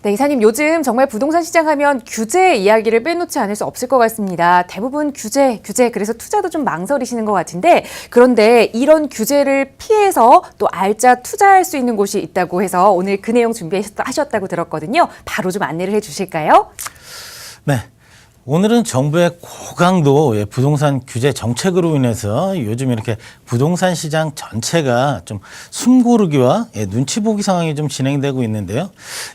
네, 이사님, 요즘 정말 부동산 시장 하면 규제 이야기를 빼놓지 않을 수 없을 것 같습니다. 대부분 규제, 그래서 투자도 좀 망설이시는 것 같은데, 그런데 이런 규제를 피해서 또 알짜 투자할 수 있는 곳이 있다고 해서 오늘 그 내용 준비하셨다고 들었거든요. 바로 좀 안내를 해 주실까요? 네. 오늘은 정부의 고강도 부동산 규제 정책으로 인해서 요즘 이렇게 부동산 시장 전체가 좀 숨고르기와 눈치 보기 상황이 좀 진행되고 있는데요.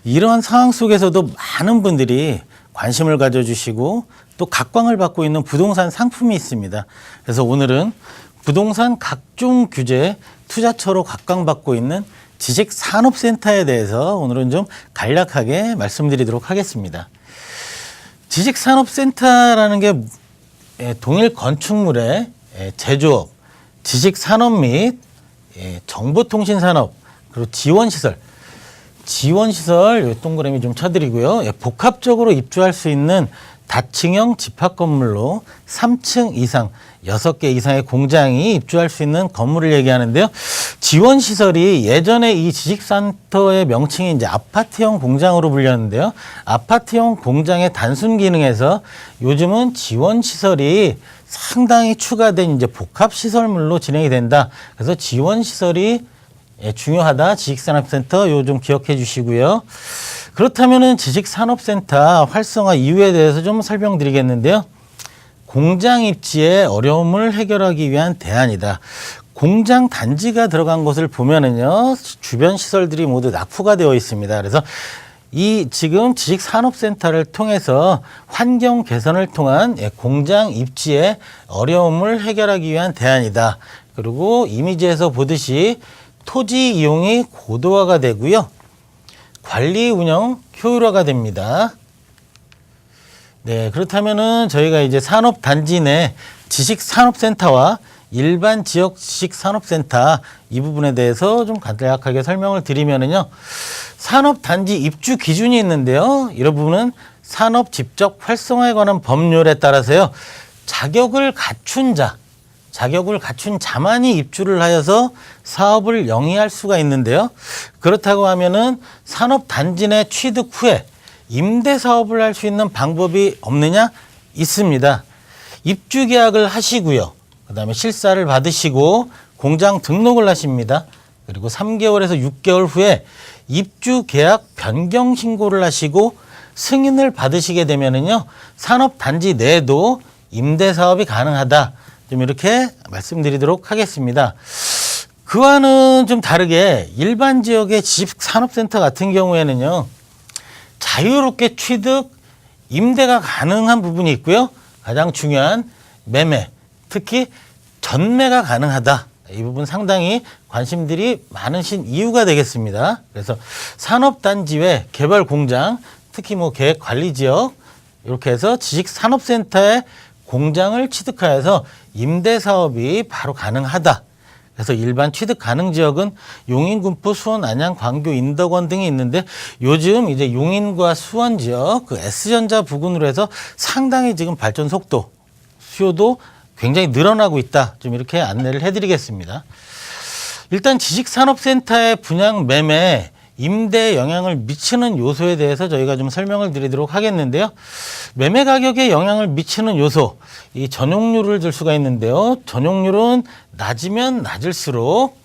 이러한 상황 속에서도 많은 분들이 관심을 가져주시고 또 각광을 받고 있는 부동산 상품이 있습니다. 그래서 오늘은 부동산 각종 규제 투자처로 각광받고 있는 지식산업센터에 대해서 오늘은 좀 간략하게 말씀드리도록 하겠습니다. 지식산업센터라는 게 동일 건축물의 제조업, 지식산업 및 정보통신산업, 그리고 지원시설 동그라미 좀 쳐드리고요. 복합적으로 입주할 수 있는 다층형 집합건물로 3층 이상, 6개 이상의 공장이 입주할 수 있는 건물을 얘기하는데요. 지원시설이 예전에 이 지식센터의 명칭이 이제 아파트형 공장으로 불렸는데요. 아파트형 공장의 단순 기능에서 요즘은 지원시설이 상당히 추가된 이제 복합시설물로 진행이 된다. 그래서 지원시설이 중요하다. 지식산업센터 요 좀 기억해 주시고요. 그렇다면은 지식산업센터 활성화 이유에 대해서 좀 설명드리겠는데요. 공장 입지의 어려움을 해결하기 위한 대안이다. 공장 단지가 들어간 곳을 보면은요, 주변 시설들이 모두 낙후가 되어 있습니다. 그래서 이 지금 지식산업센터를 통해서 환경 개선을 통한 공장 입지의 어려움을 해결하기 위한 대안이다. 그리고 이미지에서 보듯이 토지 이용이 고도화가 되고요. 관리 운영 효율화가 됩니다. 네, 그렇다면은 저희가 이제 산업단지 내 지식산업센터와 일반 지역 지식산업센터 이 부분에 대해서 좀 간략하게 설명을 드리면은요. 산업단지 입주 기준이 있는데요. 이 부분은 산업 집적 활성화에 관한 법률에 따라서요. 자격을 갖춘 자만이 입주를 하여서 사업을 영위할 수가 있는데요. 그렇다고 하면은 산업단지 내 취득 후에 임대 사업을 할 수 있는 방법이 없느냐? 있습니다. 입주 계약을 하시고요. 그다음에 실사를 받으시고 공장 등록을 하십니다. 그리고 3개월에서 6개월 후에 입주 계약 변경 신고를 하시고 승인을 받으시게 되면은요. 산업단지 내에도 임대 사업이 가능하다. 좀 이렇게 말씀드리도록 하겠습니다. 그와는 좀 다르게 일반 지역의 지식산업센터 같은 경우에는요. 자유롭게 취득, 임대가 가능한 부분이 있고요. 가장 중요한 매매, 특히 전매가 가능하다. 이 부분 상당히 관심들이 많으신 이유가 되겠습니다. 그래서 산업단지 외 개발 공장, 특히 계획관리지역 이렇게 해서 지식산업센터에 공장을 취득하여서 임대 사업이 바로 가능하다. 그래서 일반 취득 가능 지역은 용인, 군포, 수원, 안양, 광교, 인덕원 등이 있는데 요즘 이제 용인과 수원 지역 그 S전자 부근으로 해서 상당히 지금 발전 속도, 수요도 굉장히 늘어나고 있다. 좀 이렇게 안내를 해드리겠습니다. 일단 지식산업센터의 분양 매매, 임대에 영향을 미치는 요소에 대해서 저희가 좀 설명을 드리도록 하겠는데요. 매매 가격에 영향을 미치는 요소, 이 전용률을 들 수가 있는데요. 전용률은 낮으면 낮을수록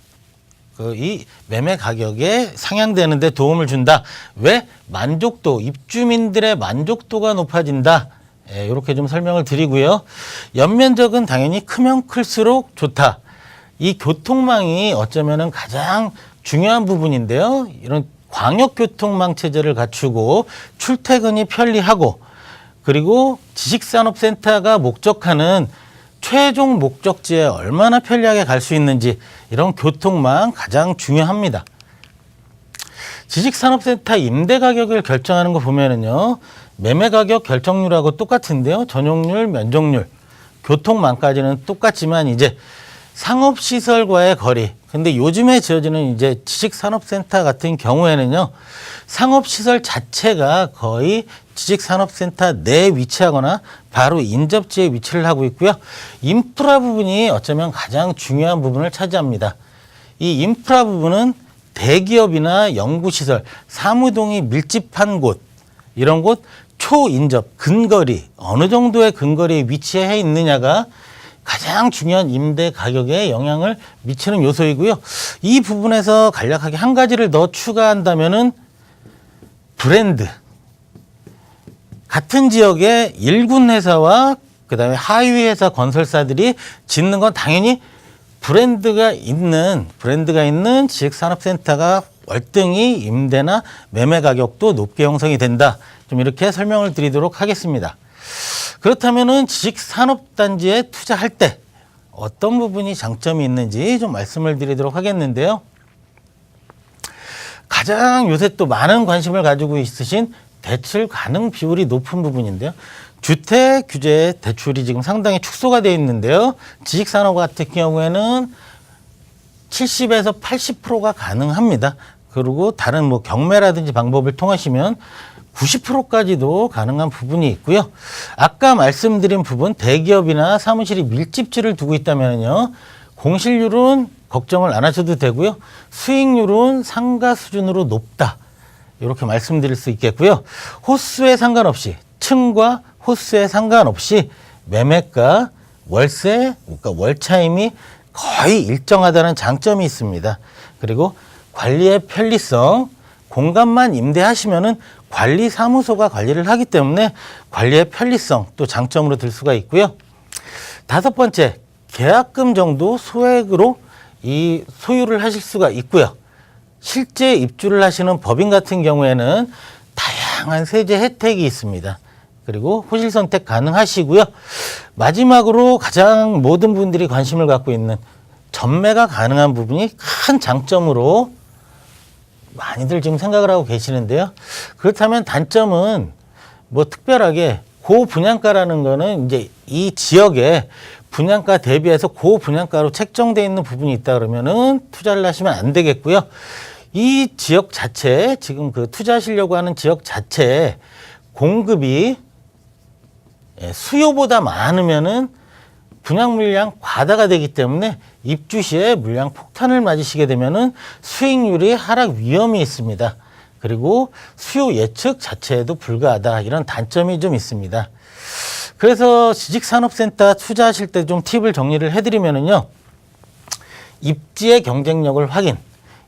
이 매매 가격에 상향되는 데 도움을 준다. 왜? 만족도, 입주민들의 만족도가 높아진다. 이렇게 좀 설명을 드리고요. 연면적은 당연히 크면 클수록 좋다. 이 교통망이 어쩌면은 가장 중요한 부분인데요. 이런 광역교통망 체제를 갖추고 출퇴근이 편리하고 그리고 지식산업센터가 목적하는 최종 목적지에 얼마나 편리하게 갈 수 있는지 이런 교통망 가장 중요합니다. 지식산업센터 임대 가격을 결정하는 거 보면은요. 매매 가격 결정률하고 똑같은데요. 전용률, 면적률, 교통망까지는 똑같지만 이제 상업시설과의 거리. 근데 요즘에 지어지는 이제 지식산업센터 같은 경우에는요, 상업시설 자체가 거의 지식산업센터 내에 위치하거나 바로 인접지에 위치를 하고 있고요. 인프라 부분이 어쩌면 가장 중요한 부분을 차지합니다. 이 인프라 부분은 대기업이나 연구시설, 사무동이 밀집한 곳, 이런 곳 초인접, 근거리, 어느 정도의 근거리에 위치해 있느냐가 가장 중요한 임대 가격에 영향을 미치는 요소이고요. 이 부분에서 간략하게 한 가지를 더 추가한다면은 브랜드. 같은 지역의 일군 회사와 그다음에 하위 회사 건설사들이 짓는 건 당연히 브랜드가 있는 지식산업센터가 월등히 임대나 매매 가격도 높게 형성이 된다. 좀 이렇게 설명을 드리도록 하겠습니다. 그렇다면은 지식산업단지에 투자할 때 어떤 부분이 장점이 있는지 좀 말씀을 드리도록 하겠는데요. 가장 요새 또 많은 관심을 가지고 있으신 대출 가능 비율이 높은 부분인데요. 주택 규제 대출이 지금 상당히 축소가 되어 있는데요. 지식산업 같은 경우에는 70에서 80%가 가능합니다. 그리고 다른 뭐 경매라든지 방법을 통하시면 90%까지도 가능한 부분이 있고요. 아까 말씀드린 부분 대기업이나 사무실이 밀집지를 두고 있다면요. 공실률은 걱정을 안 하셔도 되고요. 수익률은 상가 수준으로 높다. 이렇게 말씀드릴 수 있겠고요. 호수에 상관없이 층과 호수에 상관없이 매매가 월세, 그러니까 월차임이 거의 일정하다는 장점이 있습니다. 그리고 관리의 편리성, 공간만 임대하시면은 관리사무소가 관리를 하기 때문에 관리의 편리성 또 장점으로 들 수가 있고요. 다섯 번째, 계약금 정도 소액으로 이 소유를 하실 수가 있고요. 실제 입주를 하시는 법인 같은 경우에는 다양한 세제 혜택이 있습니다. 그리고 호실 선택 가능하시고요. 마지막으로 가장 모든 분들이 관심을 갖고 있는 전매가 가능한 부분이 큰 장점으로 많이들 지금 생각을 하고 계시는데요. 그렇다면 단점은 뭐 특별하게 고분양가라는 거는 이제 이 지역에 분양가 대비해서 고분양가로 책정되어 있는 부분이 있다 그러면은 투자를 하시면 안 되겠고요. 이 지역 자체, 지금 그 투자하시려고 하는 지역 자체에 공급이 수요보다 많으면은 분양 물량 과다가 되기 때문에 입주 시에 물량 폭탄을 맞으시게 되면은 수익률이 하락 위험이 있습니다. 그리고 수요 예측 자체에도 불가하다. 이런 단점이 좀 있습니다. 그래서 지식산업센터 투자하실 때 좀 팁을 정리를 해드리면은요. 입지의 경쟁력을 확인.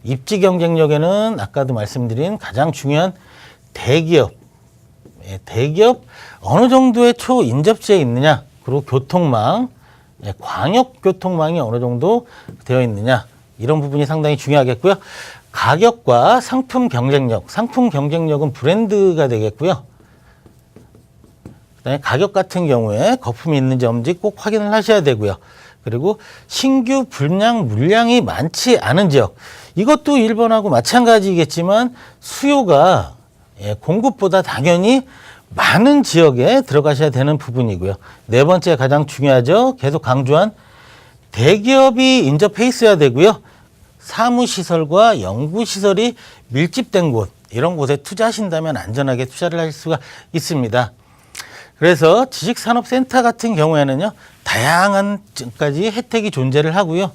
입지 경쟁력에는 아까도 말씀드린 가장 중요한 대기업. 대기업 어느 정도의 초인접지에 있느냐. 그리고 교통망. 광역교통망이 어느 정도 되어 있느냐. 이런 부분이 상당히 중요하겠고요. 가격과 상품 경쟁력. 상품 경쟁력은 브랜드가 되겠고요. 그다음에 가격 같은 경우에 거품이 있는지 없는지 꼭 확인을 하셔야 되고요. 그리고 신규 분양 물량이 많지 않은 지역. 이것도 1번하고 마찬가지겠지만 수요가 공급보다 당연히 많은 지역에 들어가셔야 되는 부분이고요. 네 번째 가장 중요하죠. 계속 강조한 대기업이 인접해 있어야 되고요. 사무시설과 연구시설이 밀집된 곳, 이런 곳에 투자하신다면 안전하게 투자를 하실 수가 있습니다. 그래서 지식산업센터 같은 경우에는요. 다양한 까지 혜택이 존재를 하고요.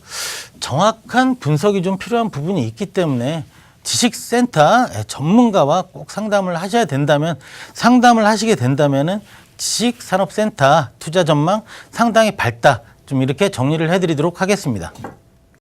정확한 분석이 좀 필요한 부분이 있기 때문에 지식센터 전문가와 꼭 상담을 하셔야 된다면, 상담을 하시게 된다면은 지식산업센터 투자 전망 상당히 밝다. 좀 이렇게 정리를 해드리도록 하겠습니다.